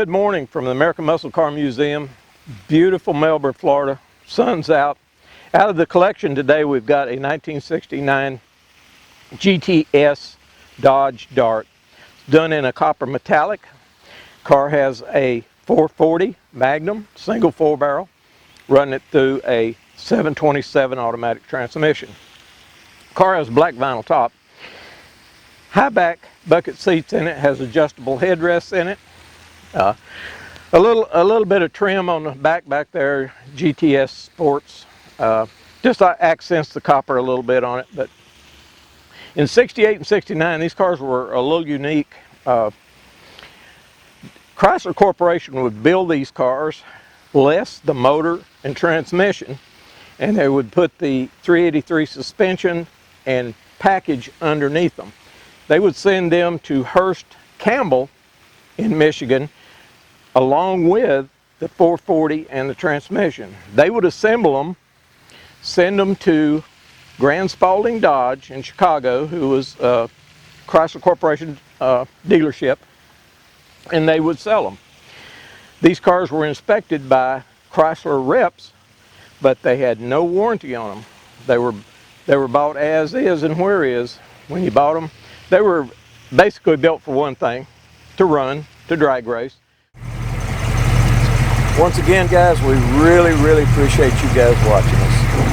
Good morning from the American Muscle Car Museum. Beautiful Melbourne, Florida. Sun's out. Out of the collection today, we've got a 1969 GTS Dodge Dart. It's done in a copper metallic. Car has a 440 Magnum, single 4-barrel, running it through a 727 automatic transmission. Car has a black vinyl top. High back bucket seats in it, has adjustable headrests in it. A little bit of trim on the back there, GTS Sports. Just accents the copper a little bit on it. But in 68 and 69, these cars were a little unique. Chrysler Corporation would build these cars, less the motor and transmission, and they would put the 383 suspension and package underneath them. They would send them to Hearst Campbell in Michigan along with the 440 and the transmission. They would assemble them, send them to Grand Spalding Dodge in Chicago, who was a Chrysler Corporation dealership, and they would sell them. These cars were inspected by Chrysler reps, but they had no warranty on them. They were bought as is and where is. When you bought them, they were basically built for one thing: to run, to drag race. Once again, guys, we really appreciate you guys watching us.